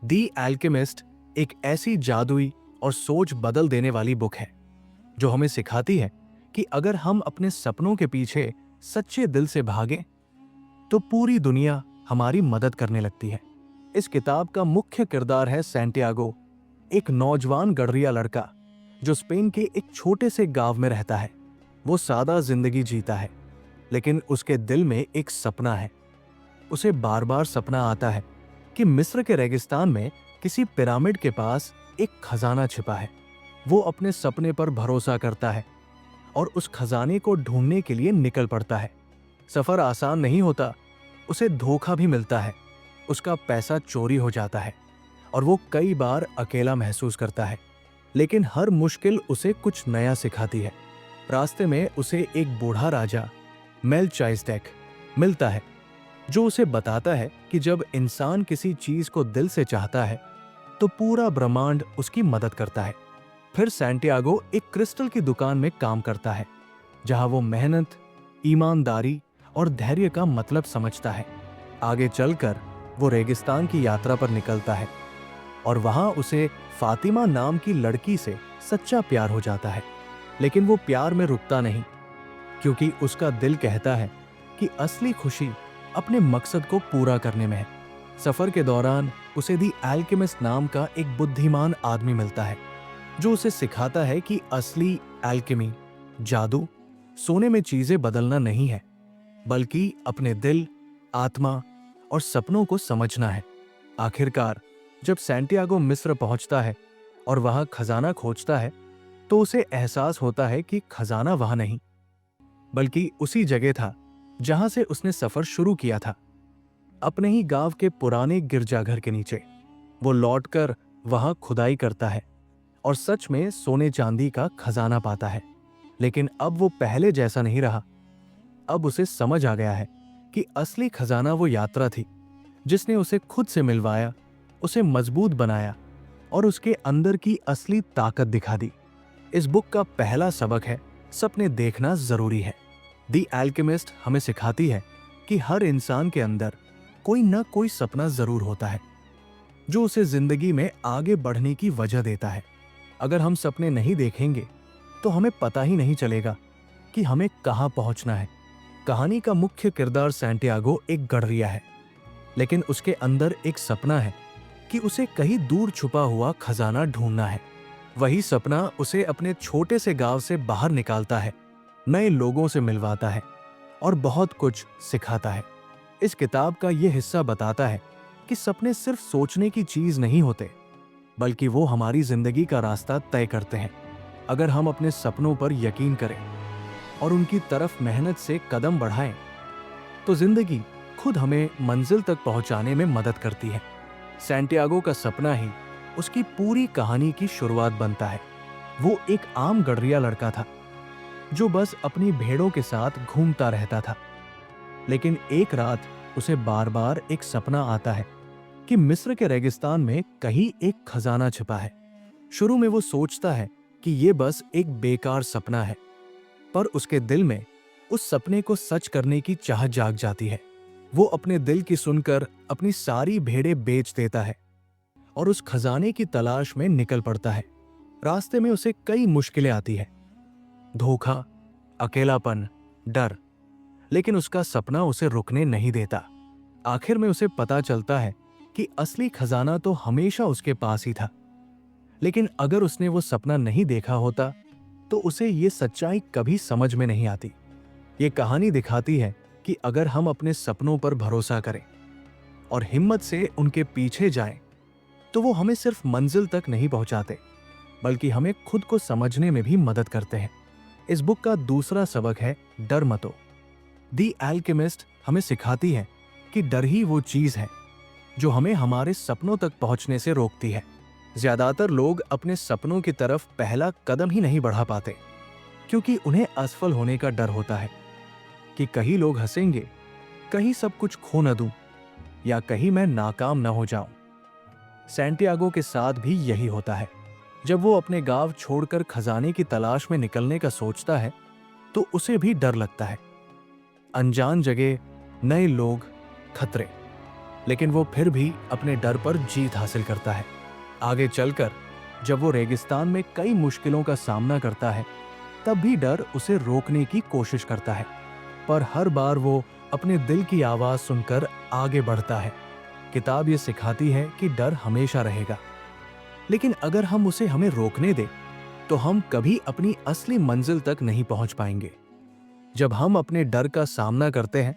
दी alchemist एक ऐसी जादुई और सोच बदल देने वाली बुक है जो हमें सिखाती है कि अगर हम अपने सपनों के पीछे सच्चे दिल से भागें तो पूरी दुनिया हमारी मदद करने लगती है। इस किताब का मुख्य किरदार है सैंटियागो, एक नौजवान गडरिया लड़का जो स्पेन के एक छोटे से गांव में रहता है। वो सादा जिंदगी जीता है, लेकिन उसके दिल में एक सपना है। उसे बार बार सपना आता है कि मिस्र के रेगिस्तान में किसी पिरामिड के पास एक खजाना छिपा है। वो अपने सपने पर भरोसा करता है और उस खजाने को ढूंढने के लिए निकल पड़ता है। सफर आसान नहीं होता, उसे धोखा भी मिलता है, उसका पैसा चोरी हो जाता है और वो कई बार अकेला महसूस करता है। लेकिन हर मुश्किल उसे कुछ नया सिखाती है। रास्ते में उसे एक बूढ़ा राजा मेलचाइसडेक मिलता है जो उसे बताता है कि जब इंसान किसी चीज को दिल से चाहता है तो पूरा ब्रह्मांड उसकी मदद करता है। फिर सैंटियागो एक क्रिस्टल की दुकान में काम करता है जहां वो मेहनत, ईमानदारी और धैर्य का मतलब समझता है। आगे चलकर वो रेगिस्तान की यात्रा पर निकलता है और वहां उसे फातिमा नाम की लड़की से सच्चा प्यार हो जाता है। लेकिन वो प्यार में रुकता नहीं, क्योंकि उसका दिल कहता है कि असली खुशी अपने मकसद को पूरा करने में है। सफर के दौरान उसे दी एल्केमिस्ट नाम का एक बुद्धिमान आदमी मिलता है जो उसे सिखाता है कि असली एल्केमी, जादू, सोने में चीजें बदलना नहीं है, बल्कि अपने दिल, आत्मा और सपनों को समझना है। आखिरकार जब सैंटियागो मिस्र पहुंचता है और वहां खजाना खोजता है तो उसे एहसास होता है कि खजाना वहां नहीं, बल्कि उसी जगह था जहां से उसने सफर शुरू किया था, अपने ही गांव के पुराने गिरजाघर के नीचे। वो लौटकर वहां खुदाई करता है और सच में सोने चांदी का खजाना पाता है। लेकिन अब वो पहले जैसा नहीं रहा। अब उसे समझ आ गया है कि असली खजाना वो यात्रा थी जिसने उसे खुद से मिलवाया, उसे मजबूत बनाया और उसके अंदर की असली ताकत दिखा दी। इस बुक का पहला सबक है, सपने देखना जरूरी है। दी एल्केमिस्ट हमें सिखाती है कि हर इंसान के अंदर कोई न कोई सपना जरूर होता है जो उसे जिंदगी में आगे बढ़ने की वजह देता है। अगर हम सपने नहीं देखेंगे तो हमें पता ही नहीं चलेगा कि हमें कहां पहुंचना है। कहानी का मुख्य किरदार सैंटियागो एक गडरिया है, लेकिन उसके अंदर एक सपना है कि उसे कहीं दूर छुपा हुआ खजाना ढूंढना है। वही सपना उसे अपने छोटे से गांव से बाहर निकालता है, नए लोगों से मिलवाता है और बहुत कुछ सिखाता है। इस किताब का यह हिस्सा बताता है कि सपने सिर्फ सोचने की चीज नहीं होते, बल्कि वो हमारी जिंदगी का रास्ता तय करते हैं। अगर हम अपने सपनों पर यकीन करें और उनकी तरफ मेहनत से कदम बढ़ाएं, तो जिंदगी खुद हमें मंजिल तक पहुंचाने में मदद करती है। सैंटियागो का सपना ही उसकी पूरी कहानी की शुरुआत बनता है। वो एक आम गडरिया लड़का था जो बस अपनी भेड़ों के साथ घूमता रहता था। लेकिन एक रात उसे बार बार एक सपना आता है कि मिस्र के रेगिस्तान में कहीं एक खजाना छिपा है। शुरू में वो सोचता है कि ये बस एक बेकार सपना है, पर उसके दिल में उस सपने को सच करने की चाह जाग जाती है। वो अपने दिल की सुनकर अपनी सारी भेड़ें बेच देता है और उस खजाने की तलाश में निकल पड़ता है। रास्ते में उसे कई मुश्किलें आती है, धोखा, अकेलापन, डर, लेकिन उसका सपना उसे रुकने नहीं देता। आखिर में उसे पता चलता है कि असली खजाना तो हमेशा उसके पास ही था, लेकिन अगर उसने वो सपना नहीं देखा होता तो उसे ये सच्चाई कभी समझ में नहीं आती। ये कहानी दिखाती है कि अगर हम अपने सपनों पर भरोसा करें और हिम्मत से उनके पीछे जाएं, तो वो हमें सिर्फ मंजिल तक नहीं पहुंचाते, बल्कि हमें खुद को समझने में भी मदद करते हैं। इस बुक का दूसरा सबक है, डर मतो। दी एल्केमिस्ट हमें सिखाती है कि डर ही वो चीज है जो हमें हमारे सपनों तक पहुंचने से रोकती है। ज्यादातर लोग अपने सपनों की तरफ पहला कदम ही नहीं बढ़ा पाते, क्योंकि उन्हें असफल होने का डर होता है कि कहीं लोग हंसेंगे, कहीं सब कुछ खो न दूं, या कहीं मैं नाकाम न हो जाऊं। सैंटियागो के साथ भी यही होता है। जब वो अपने गांव छोड़कर खजाने की तलाश में निकलने का सोचता है तो उसे भी डर लगता है। अनजान जगह, नए लोग, खतरे। लेकिन वो फिर भी अपने डर पर जीत हासिल करता है। आगे चलकर जब वो रेगिस्तान में कई मुश्किलों का सामना करता है, तब भी डर उसे रोकने की कोशिश करता है, पर हर बार वो अपने दिल की आवाज सुनकर आगे बढ़ता है। किताब ये सिखाती है कि डर हमेशा रहेगा, लेकिन अगर हम उसे हमें रोकने दें तो हम कभी अपनी असली मंजिल तक नहीं पहुंच पाएंगे। जब हम अपने डर का सामना करते हैं,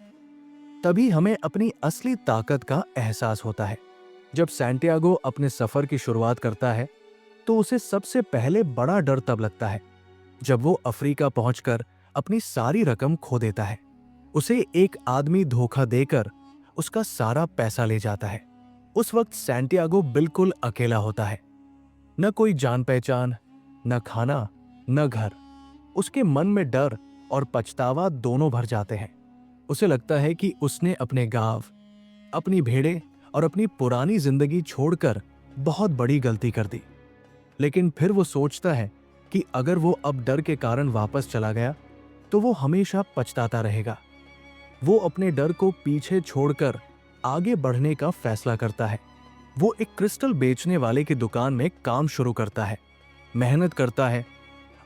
तभी हमें अपनी असली ताकत का एहसास होता है। जब सैंटियागो अपने सफर की शुरुआत करता है, तो उसे सबसे पहले बड़ा डर तब लगता है जब वो अफ्रीका पहुंचकर अपनी सारी रकम खो देता है। उसे एक आदमी धोखा देकर उसका सारा पैसा ले जाता है। उस वक्त सैंटियागो बिल्कुल अकेला होता है, न कोई जान पहचान, न खाना, न घर। उसके मन में डर और पछतावा दोनों भर जाते हैं। उसे लगता है कि उसने अपने गांव, अपनी भेड़ें और अपनी पुरानी जिंदगी छोड़कर बहुत बड़ी गलती कर दी। लेकिन फिर वो सोचता है कि अगर वो अब डर के कारण वापस चला गया तो वो हमेशा पछताता रहेगा। वो अपने डर को पीछे छोड़कर आगे बढ़ने का फैसला करता है। वो एक क्रिस्टल बेचने वाले की दुकान में काम शुरू करता है, मेहनत करता है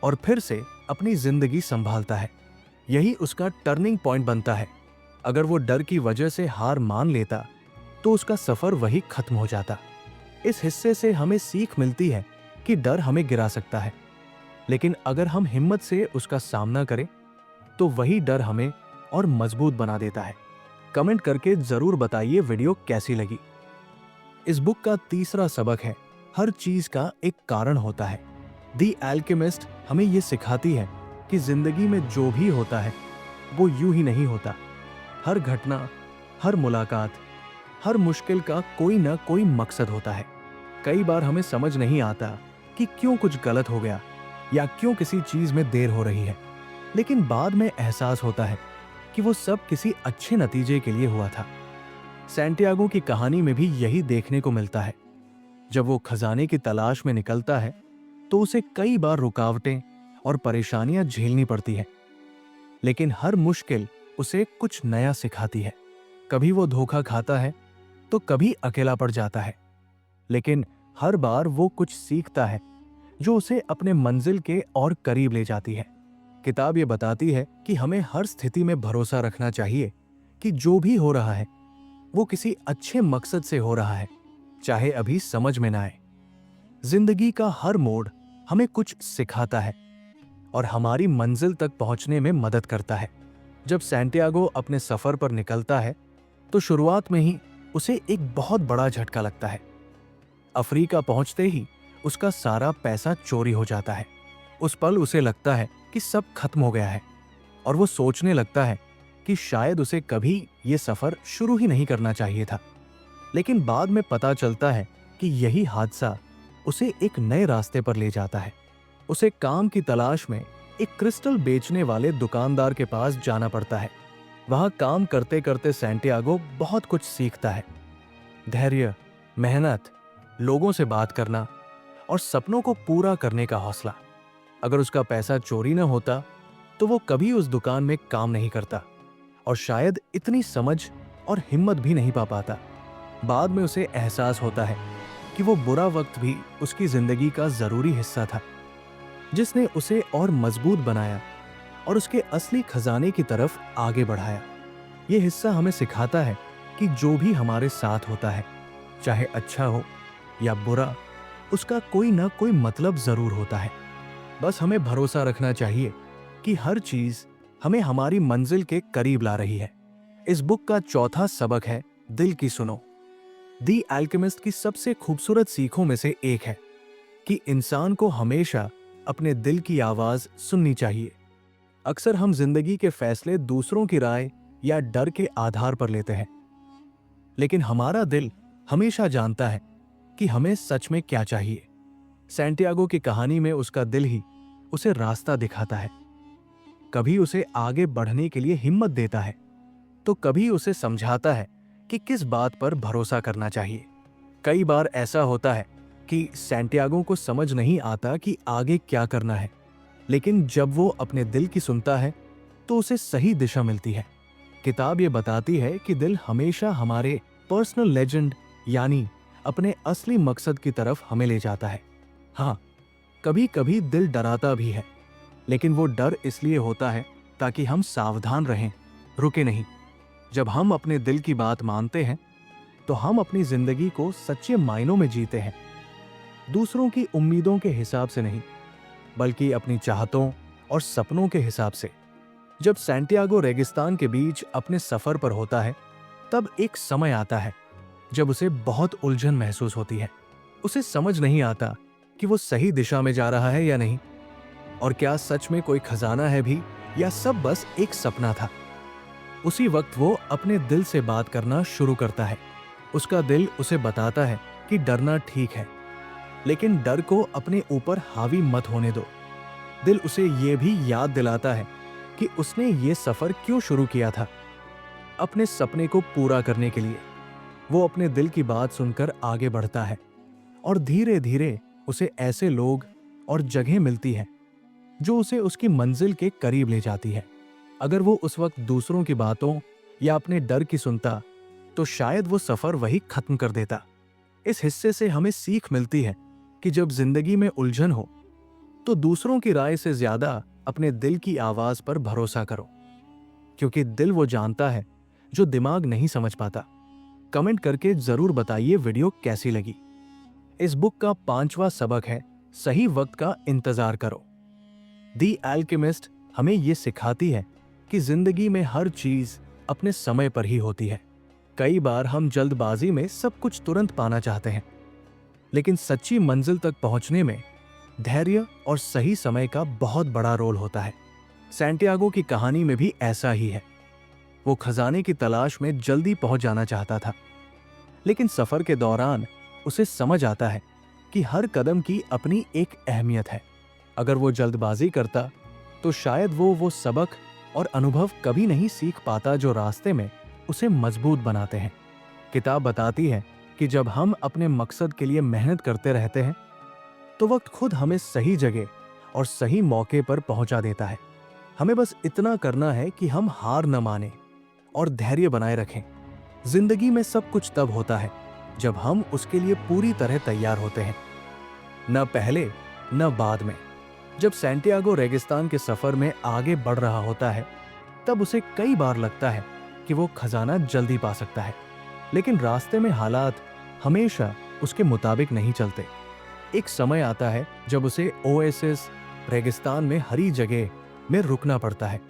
और फिर से अपनी जिंदगी संभालता है। यही उसका टर्निंग पॉइंट बनता है। अगर वो डर की वजह से हार मान लेता तो उसका सफर वही खत्म हो जाता। इस हिस्से से हमें सीख मिलती है कि डर हमें गिरा सकता है, लेकिन अगर हम हिम्मत से उसका सामना करें तो वही डर हमें और मजबूत बना देता है। कमेंट करके जरूर बताइए वीडियो कैसी लगी। इस बुक का तीसरा सबक है, हर चीज का एक कारण होता है। दी एल्केमिस्ट हमें यह सिखाती है कि जिंदगी में जो भी होता है वो यूं ही नहीं होता। हर घटना, हर मुलाकात, हर मुश्किल का कोई ना कोई मकसद होता है। कई बार हमें समझ नहीं आता कि क्यों कुछ गलत हो गया या क्यों किसी चीज में देर हो रही है, लेकिन बाद में एहसास होता है कि वो सब किसी अच्छे नतीजे के लिए हुआ था। सैंटियागो की कहानी में भी यही देखने को मिलता है। जब वो खजाने की तलाश में निकलता है तो उसे कई बार रुकावटें और परेशानियां झेलनी पड़ती है, लेकिन हर मुश्किल उसे कुछ नया सिखाती है। कभी वो धोखा खाता है तो कभी अकेला पड़ जाता है, लेकिन हर बार वो कुछ सीखता है जो उसे अपने मंजिल के और करीब ले जाती है। किताब ये बताती है कि हमें हर स्थिति में भरोसा रखना चाहिए कि जो भी हो रहा है वो किसी अच्छे मकसद से हो रहा है, चाहे अभी समझ में ना आए। जिंदगी का हर मोड़ हमें कुछ सिखाता है और हमारी मंजिल तक पहुंचने में मदद करता है। जब सैंटियागो अपने सफर पर निकलता है तो शुरुआत में ही उसे एक बहुत बड़ा झटका लगता है। अफ्रीका पहुंचते ही उसका सारा पैसा चोरी हो जाता है। उस पल उसे लगता है कि सब खत्म हो गया है और वो सोचने लगता है कि शायद उसे कभी ये सफर शुरू ही नहीं करना चाहिए था। लेकिन बाद में पता चलता है कि यही हादसा उसे एक नए रास्ते पर ले जाता है। उसे काम की तलाश में एक क्रिस्टल बेचने वाले दुकानदार के पास जाना पड़ता है। वहां काम करते करते सैंटियागो बहुत कुछ सीखता है। धैर्य, मेहनत, लोगों से बात करना और सपनों को पूरा करने का हौसला। अगर उसका पैसा चोरी न होता तो वो कभी उस दुकान में काम नहीं करता और शायद इतनी समझ और हिम्मत भी नहीं पा पाता। बाद में उसे एहसास होता है कि वो बुरा वक्त भी उसकी जिंदगी का जरूरी हिस्सा था, जिसने उसे और मजबूत बनाया और उसके असली खजाने की तरफ आगे बढ़ाया। ये हिस्सा हमें सिखाता है कि जो भी हमारे साथ होता है, चाहे अच्छा हो या बुरा, उसका कोई ना कोई मतलब जरूर होता है। बस हमें भरोसा रखना चाहिए कि हर चीज हमें हमारी मंजिल के करीब ला रही है। इस बुक का चौथा सबक है, दिल की सुनो। दी एल्केमिस्ट की सबसे खूबसूरत सीखों में से एक है कि इंसान को हमेशा अपने दिल की आवाज सुननी चाहिए। अक्सर हम जिंदगी के फैसले दूसरों की राय या डर के आधार पर लेते हैं, लेकिन हमारा दिल हमेशा जानता है कि हमें सच में क्या चाहिए। सैंटियागो की कहानी में उसका दिल ही उसे रास्ता दिखाता है। कभी उसे आगे बढ़ने के लिए हिम्मत देता है तो कभी उसे समझाता है कि किस बात पर भरोसा करना चाहिए। कई बार ऐसा होता है कि सैंटियागो को समझ नहीं आता कि आगे क्या करना है, लेकिन जब वो अपने दिल की सुनता है तो उसे सही दिशा मिलती है। किताब ये बताती है कि दिल हमेशा हमारे पर्सनल लेजेंड यानी अपने असली मकसद की तरफ हमें ले जाता है। हाँ, कभी कभी दिल डराता भी है, लेकिन वो डर इसलिए होता है ताकि हम सावधान रहें, रुके नहीं। जब हम अपने दिल की बात मानते हैं तो हम अपनी जिंदगी को सच्चे मायनों में जीते हैं, दूसरों की उम्मीदों के हिसाब से नहीं, बल्कि अपनी चाहतों और सपनों के हिसाब से। जब सैंटियागो रेगिस्तान के बीच अपने सफर पर होता है, तब एक समय आता है जब उसे बहुत उलझन महसूस होती है। उसे समझ नहीं आता कि वो सही दिशा में जा रहा है या नहीं, और क्या सच में कोई खजाना है भी, या सब बस एक सपना था। उसी वक्त वो अपने दिल से बात करना शुरू करता है। उसका दिल उसे बताता है कि डरना ठीक है, लेकिन डर को अपने ऊपर हावी मत होने दो। दिल उसे ये भी याद दिलाता है कि उसने ये सफर क्यों शुरू किया था, अपने सपने को पूरा करने के लिए। वो अपने दिल की बात सुनकर आगे बढ़ता है, और धीरे धीरे उसे ऐसे लोग और जगह मिलती हैं जो उसे उसकी मंजिल के करीब ले जाती है। अगर वो उस वक्त दूसरों की बातों या अपने डर की सुनता, तो शायद वो सफर वही खत्म कर देता। इस हिस्से से हमें सीख मिलती है कि जब जिंदगी में उलझन हो तो दूसरों की राय से ज्यादा अपने दिल की आवाज पर भरोसा करो, क्योंकि दिल वो जानता है जो दिमाग नहीं समझ पाता। कमेंट करके जरूर बताइए वीडियो कैसी लगी। इस बुक का 5वां सबक है, सही वक्त का इंतजार करो। दी एल्केमिस्ट हमें ये सिखाती है कि जिंदगी में हर चीज अपने समय पर ही होती है। कई बार हम जल्दबाजी में सब कुछ तुरंत पाना चाहते हैं, लेकिन सच्ची मंजिल तक पहुंचने में धैर्य और सही समय का बहुत बड़ा रोल होता है। सैंटियागो की कहानी में भी ऐसा ही है। वो खजाने की तलाश में जल्दी पहुंच जाना चाहता था, लेकिन सफर के दौरान उसे समझ आता है कि हर कदम की अपनी एक अहमियत है। अगर वो जल्दबाजी करता तो शायद वो सबक और अनुभव कभी नहीं सीख पाता जो रास्ते में उसे मजबूत बनाते हैं। किताब बताती है कि जब हम अपने मकसद के लिए मेहनत करते रहते हैं, तो वक्त खुद हमें सही जगह और सही मौके पर पहुंचा देता है। हमें बस इतना करना है कि हम हार न माने और धैर्य बनाए रखें। जिंदगी में सब कुछ तब होता है जब हम उसके लिए पूरी तरह तैयार होते हैं, न पहले न बाद में। जब सैंटियागो रेगिस्तान के सफर में आगे बढ़ रहा होता है, तब उसे कई बार लगता है कि वो खजाना जल्दी पा सकता है, लेकिन रास्ते में हालात हमेशा उसके मुताबिक नहीं चलते। एक समय आता है जब उसे ओएसिस रेगिस्तान में हरी जगह में रुकना पड़ता है,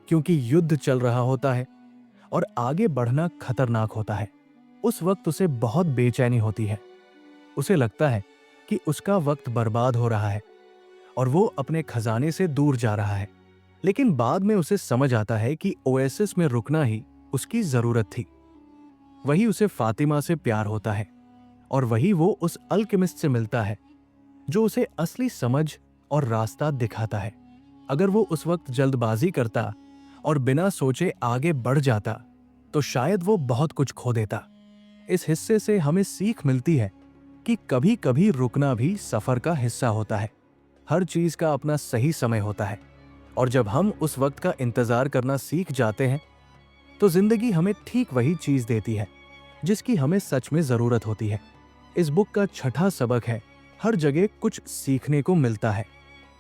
क्योंकि युद्ध चल रहा होता है और आगे बढ़ना खतरनाक होता है। उस वक्त उसे बहुत बेचैनी होती है। उसे लगता है कि उसका वक्त बर्बाद हो रहा है और वो अपने खजाने से दूर जा रहा है। लेकिन बाद में उसे समझ आता है कि ओएसिस में रुकना ही उसकी जरूरत थी। वही उसे फातिमा से प्यार होता है, और वही वो उस अल्केमिस्ट से मिलता है जो उसे असली समझ और रास्ता दिखाता है। अगर वो उस वक्त जल्दबाजी करता और बिना सोचे आगे बढ़ जाता, तो शायद वो बहुत कुछ खो देता। इस हिस्से से हमें सीख मिलती है कि कभी कभी रुकना भी सफर का हिस्सा होता है। हर चीज का अपना सही समय होता है, और जब हम उस वक्त का इंतजार करना सीख जाते हैं, तो जिंदगी हमें ठीक वही चीज देती है जिसकी हमें सच में जरूरत होती है। इस बुक का 6ठा सबक है, हर जगह कुछ सीखने को मिलता है।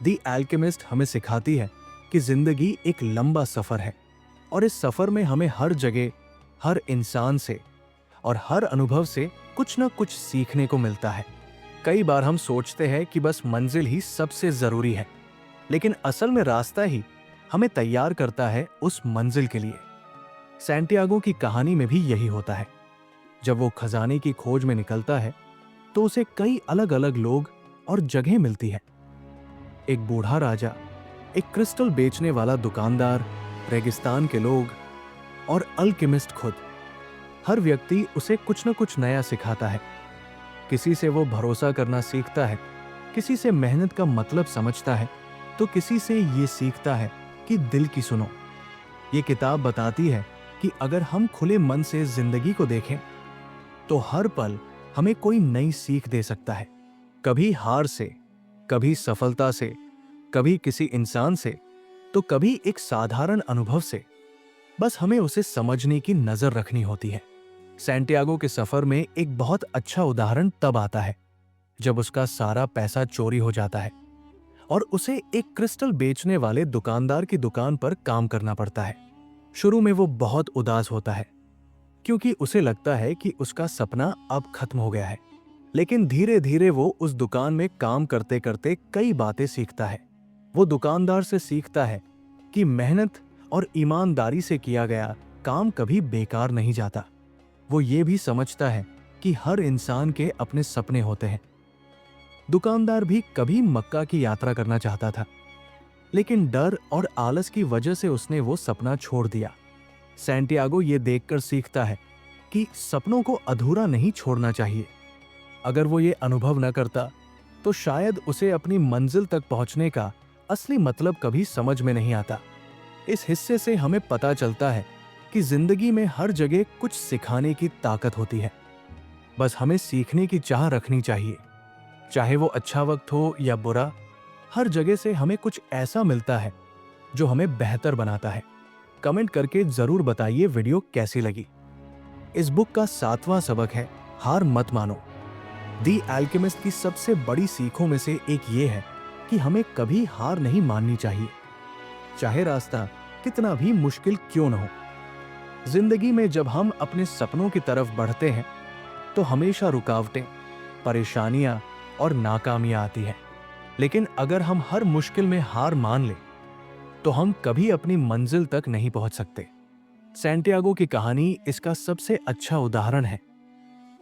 दी एल्केमिस्ट हमें सिखाती है कि जिंदगी एक लंबा सफर है, और इस सफर में हमें हर जगह, हर इंसान से और हर अनुभव से कुछ न कुछ सीखने को मिलता है। कई बार हम सोचते हैं कि बस मंजिल ही सबसे जरूरी है, लेकिन असल में रास्ता ही हमें तैयार करता है उस मंजिल के लिए। सैंटियागो की कहानी में भी यही होता है। जब वो खजाने की खोज में निकलता है, तो उसे कई अलग अलग लोग और जगह मिलती है। एक बूढ़ा राजा, एक क्रिस्टल बेचने वाला दुकानदार, रेगिस्तान के लोग और अल्केमिस्ट खुद। हर व्यक्ति उसे कुछ न कुछ नया सिखाता है। किसी से वो भरोसा करना सीखता है, किसी से मेहनत का मतलब समझता है, तो किसी से ये सीखता है कि दिल की सुनो। ये किताब बताती है कि अगर हम खुले मन से जिंदगी को देखें, तो हर पल हमें कोई नई सीख दे सकता है। कभी हार से, कभी सफलता से, कभी किसी इंसान से, तो कभी एक साधारण अनुभव से। बस हमें उसे समझने की नजर रखनी होती है। सैंटियागो के सफर में एक बहुत अच्छा उदाहरण तब आता है जब उसका सारा पैसा चोरी हो जाता है और उसे एक क्रिस्टल बेचने वाले दुकानदार की दुकान पर काम करना पड़ता है। शुरू में वो बहुत उदास होता है क्योंकि उसे लगता है कि उसका सपना अब खत्म हो गया है। लेकिन धीरे धीरे वो उस दुकान में काम करते करते कई बातें सीखता है। वो दुकानदार से सीखता है कि मेहनत और ईमानदारी से किया गया काम कभी बेकार नहीं जाता। वो ये भी समझता है कि हर इंसान के अपने सपने होते हैं। दुकानदार भी कभी मक्का की यात्रा करना चाहता था, लेकिन डर और आलस की वजह से उसने वो सपना छोड़ दिया। सैंटियागो ये देखकर सीखता है कि सपनों को अधूरा नहीं छोड़ना चाहिए। अगर वो ये अनुभव न करता तो शायद उसे अपनी मंजिल तक पहुंचने का असली मतलब कभी समझ में नहीं आता। इस हिस्से से हमें पता चलता है कि जिंदगी में हर जगह कुछ सिखाने की ताकत होती है। बस हमें सीखने की चाह रखनी चाहिए। चाहे वो अच्छा वक्त हो या बुरा, हर जगह से हमें कुछ ऐसा मिलता है जो हमें बेहतर बनाता है। कमेंट करके जरूर बताइए वीडियो कैसी लगी। इस बुक का 7वां सबक है हार मत मानो। दी अल्केमिस्ट की सबसे बड़ी सीखों में से एक ये है कि हमें कभी हार नहीं माननी चाहिए, चाहे रास्ता कितना भी मुश्किल क्यों न हो। जिंदगी में जब हम अपने सपनों की तरफ बढ़ते हैं तो हमेशा रुकावटें, परेशानियां और नाकामियां आती हैं। लेकिन अगर हम हर मुश्किल में हार मान लें तो हम कभी अपनी मंजिल तक नहीं पहुंच सकते। सैंटियागो की कहानी इसका सबसे अच्छा उदाहरण है।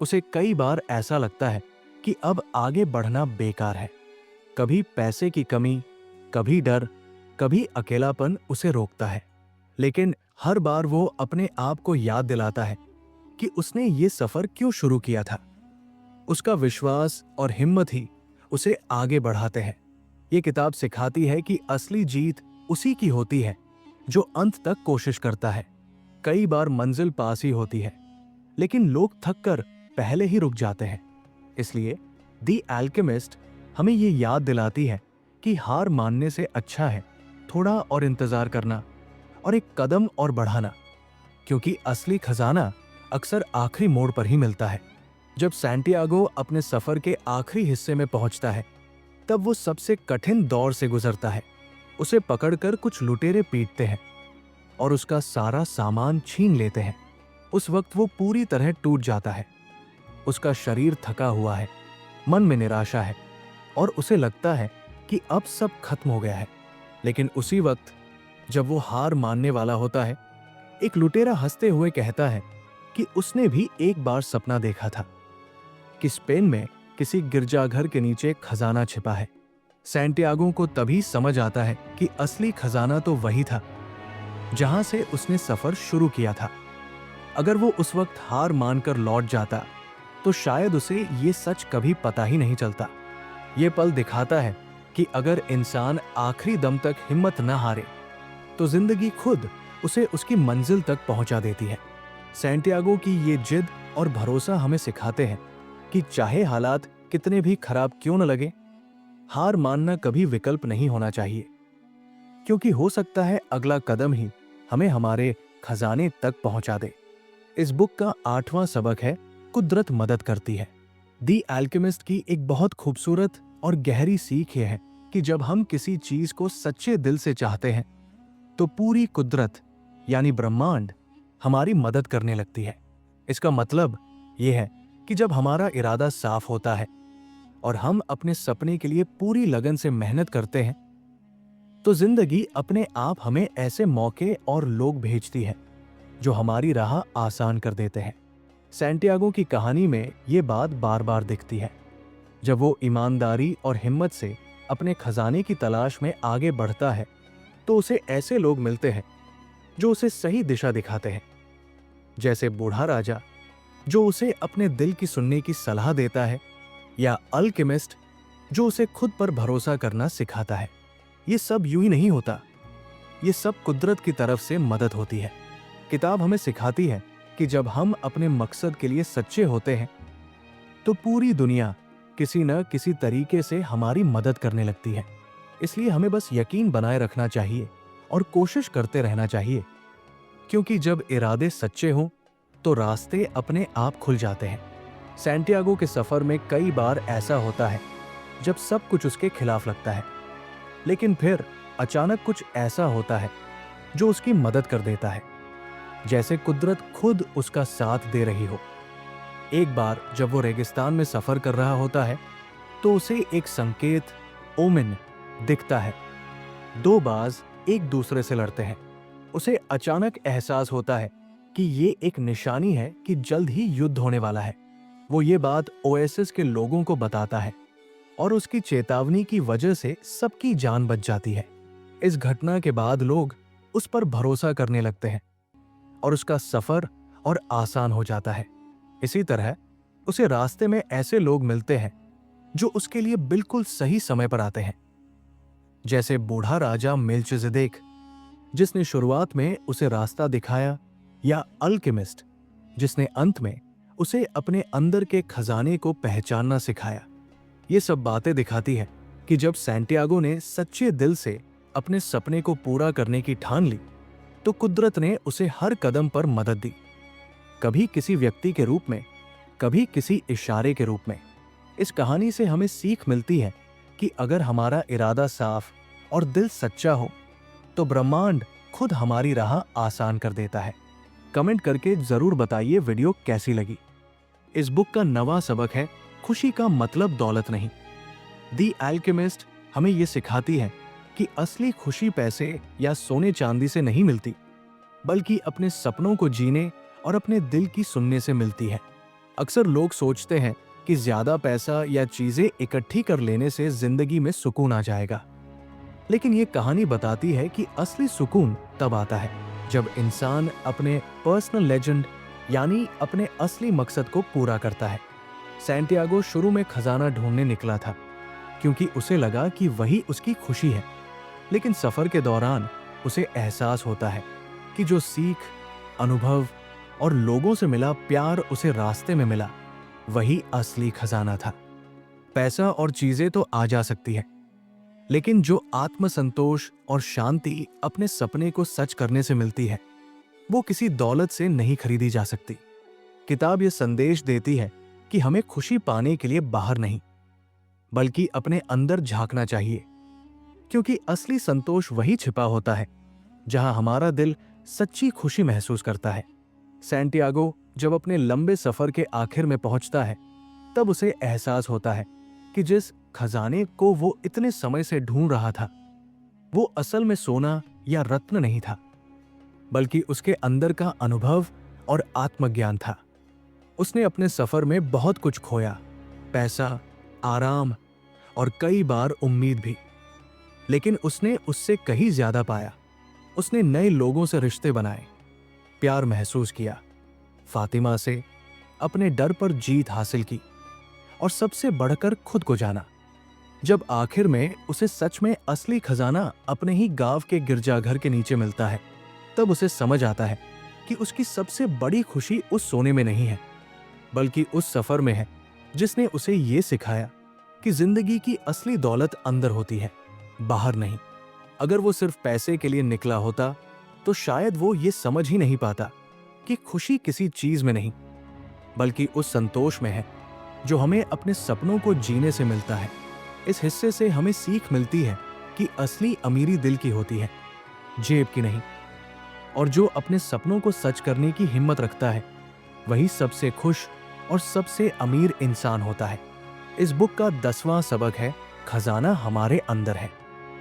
उसे कई बार ऐसा लगता है कि अब आगे बढ़ना बेकार है। कभी पैसे की कमी, कभी डर, कभी अकेलापन उसे रोकता है। लेकिन हर बार वो अपने आप को याद दिलाता है कि उसने ये सफर क्यों शुरू किया था। उसका विश्वास और हिम्मत ही उसे आगे बढ़ाते हैं। ये किताब सिखाती है कि असली जीत उसी की होती है जो अंत तक कोशिश करता है। कई बार मंजिल पास ही होती है, लेकिन लोग थककर पहले ही रुक जाते हैं। इसलिए दी अल्केमिस्ट हमें ये याद दिलाती है कि हार मानने से अच्छा है थोड़ा और इंतजार करना और एक कदम और बढ़ाना, क्योंकि असली खजाना अक्सर आखिरी मोड़ पर ही मिलता है। जब सैंटियागो अपने सफर के आखिरी हिस्से में पहुंचता है तब वो सबसे कठिन दौर से गुजरता है। उसे पकड़कर कुछ लुटेरे पीटते हैं और उसका सारा सामान छीन लेते हैं। उस वक्त वो पूरी तरह टूट जाता है। उसका शरीर थका हुआ है, मन में निराशा है और उसे लगता है कि अब सब खत्म हो गया है। लेकिन उसी वक्त जब वो हार मानने वाला होता है, एक लुटेरा हंसते हुए कहता है कि उसने भी एक बार सपना देखा था कि स्पेन में किसी गिरजाघर के नीचे खजाना छिपा है। सैंटियागो को तभी समझ आता है कि असली खजाना तो वही था जहां से उसने सफर शुरू किया था। अगर वो उस वक्त हार मानकर लौट जाता तो शायद उसे ये सच कभी पता ही नहीं चलता। ये पल दिखाता है कि अगर इंसान आखिरी दम तक हिम्मत न हारे तो जिंदगी खुद उसे उसकी मंजिल तक पहुंचा देती है। सैंटियागो की ये जिद और भरोसा हमें सिखाते हैं कि चाहे हालात कितने भी खराब क्यों न लगे, हार मानना कभी विकल्प नहीं होना चाहिए, क्योंकि हो सकता है अगला कदम ही हमें हमारे खजाने तक पहुंचा दे। इस बुक का 8वां सबक है कुदरत मदद करती है। दी अल्केमिस्ट की एक बहुत खूबसूरत और गहरी सीख यह है कि जब हम किसी चीज को सच्चे दिल से चाहते हैं तो पूरी कुदरत यानी ब्रह्मांड हमारी मदद करने लगती है। इसका मतलब यह है कि जब हमारा इरादा साफ होता है और हम अपने सपने के लिए पूरी लगन से मेहनत करते हैं तो जिंदगी अपने आप हमें ऐसे मौके और लोग भेजती है जो हमारी राह आसान कर देते हैं। सैंटियागो की कहानी में ये बात बार बार दिखती है। जब वो ईमानदारी और हिम्मत से अपने खजाने की तलाश में आगे बढ़ता है तो उसे ऐसे लोग मिलते हैं जो उसे सही दिशा दिखाते हैं, जैसे बूढ़ा राजा जो उसे अपने दिल की सुनने की सलाह देता है, या अल्केमिस्ट जो उसे खुद पर भरोसा करना सिखाता है। ये सब यूं ही नहीं होता, ये सब कुदरत की तरफ से मदद होती है। किताब हमें सिखाती है कि जब हम अपने मकसद के लिए सच्चे होते हैं तो पूरी दुनिया किसी न किसी तरीके से हमारी मदद करने लगती है। इसलिए हमें बस यकीन बनाए रखना चाहिए और कोशिश करते रहना चाहिए, क्योंकि जब इरादे सच्चे हों तो रास्ते अपने आप खुल जाते हैं। सैंटियागो के सफर में कई बार ऐसा होता है जब सब कुछ उसके खिलाफ लगता है, लेकिन फिर अचानक कुछ ऐसा होता है जो उसकी मदद कर देता है, जैसे कुदरत खुद उसका साथ दे रही हो। एक बार जब वो रेगिस्तान में सफर कर रहा होता है तो उसे एक संकेत, ओमेन, दिखता है। दो बाज एक दूसरे से लड़ते हैं। उसे अचानक एहसास होता है कि ये एक निशानी है कि जल्द ही युद्ध होने वाला है। वो ये बात ओएसिस के लोगों को बताता है और उसकी चेतावनी की वजह से सबकी जान बच जाती है। इस घटना के बाद लोग उस पर भरोसा करने लगते हैं और उसका सफर और आसान हो जाता है। इसी तरह उसे रास्ते में ऐसे लोग मिलते हैं जो उसके लिए बिल्कुल सही समय पर आते हैं, जैसे बूढ़ा राजा मेल्चिसेदेक जिसने शुरुआत में उसे रास्ता दिखाया, या अल्केमिस्ट जिसने अंत में उसे अपने अंदर के खजाने को पहचानना सिखाया। ये सब बातें दिखाती है कि जब सैंटियागो ने सच्चे दिल से अपने सपने को पूरा करने की ठान ली तो कुदरत ने उसे हर कदम पर मदद दी, कभी किसी व्यक्ति के रूप में, कभी किसी इशारे के रूप में। इस कहानी से हमें सीख मिलती है कि अगर हमारा इरादा साफ और दिल सच्चा हो तो ब्रह्मांड खुद हमारी राह आसान कर देता है। कमेंट करके जरूर बताइए वीडियो कैसी लगी। इस बुक का नवा सबक है, खुशी का मतलब दौलत नहीं। दी अल्केमिस्ट हमें यह सिखाती है कि असली खुशी पैसे या सोने चांदी से नहीं मिलती, बल्कि अपने सपनों को जीने और अपने दिल की सुनने से मिलती है। अक्सर लोग सोचते हैं कि ज्यादा पैसा या चीजें इकट्ठी कर लेने से जिंदगी में सुकून आ जाएगा, लेकिन ये कहानी बताती है कि असली सुकून तब आता है जब इंसान अपने पर्सनल लेजेंड यानी अपने असली मकसद को पूरा करता है। सैंटियागो शुरू में खजाना ढूंढने निकला था क्योंकि उसे लगा कि वही उसकी खुशी है, लेकिन सफर के दौरान उसे एहसास होता है कि जो सीख, अनुभव और लोगों से मिला प्यार उसे रास्ते में मिला, वही असली खजाना था। पैसा और चीजें तो आ जा सकती है, लेकिन जो आत्मसंतोष और शांति अपने सपने को सच करने से मिलती है, वो किसी दौलत से नहीं खरीदी जा सकती। किताब ये संदेश देती है कि हमें खुशी पाने के लिए बाहर नहीं, बल्कि अपने अंदर झांकना चाहिए, क्योंकि असली संतोष वही छिपा होता है जहां हमारा दिल सच्ची खुशी महसूस करता है। सैंटियागो जब अपने लंबे सफर के आखिर में पहुंचता है, तब उसे एहसास होता है कि जिस खजाने को वो इतने समय से ढूंढ रहा था, वो असल में सोना या रत्न नहीं था, बल्कि उसके अंदर का अनुभव और आत्मज्ञान था। उसने अपने सफर में बहुत कुछ खोया, पैसा, आराम और कई बार उम्मीद भी, लेकिन उसने उससे कहीं ज्यादा पाया। उसने नए लोगों से रिश्ते बनाए, प्यार महसूस किया, फातिमा से अपने डर पर जीत हासिल की और सबसे बढ़कर खुद को जाना। जब आखिर में उसे सच में असली खजाना अपने ही गांव के गिरजाघर के नीचे मिलता है, तब उसे समझ आता है कि उसकी सबसे बड़ी खुशी उस सोने में नहीं है, बल्कि उस सफर में है जिसने उसे ये सिखाया कि जिंदगी की असली दौलत अंदर होती है, बाहर नहीं। अगर वो सिर्फ पैसे के लिए निकला होता तो शायद वो ये समझ ही नहीं पाता कि खुशी किसी चीज में नहीं, बल्कि उस संतोष में है जो हमें अपने सपनों को जीने से मिलता है। इस हिस्से से हमें सीख मिलती है कि असली अमीरी दिल की होती है, जेब की नहीं, और जो अपने सपनों को सच करने की हिम्मत रखता है, वही सबसे खुश और सबसे अमीर इंसान होता है। इस बुक का 10वां सबक है, खजाना हमारे अंदर है।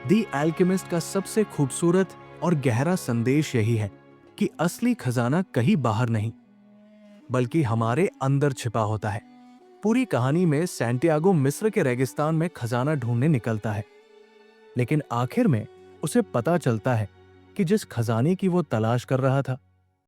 दी अल्केमिस्ट का सबसे खूबसूरत और गहरा संदेश यही है कि असली खजाना कहीं बाहर नहीं, बल्कि हमारे अंदर छिपा होता है। पूरी कहानी में सैंटियागो मिस्र के रेगिस्तान में खजाना ढूंढने निकलता है, लेकिन आखिर में उसे पता चलता है कि जिस खजाने की वो तलाश कर रहा था,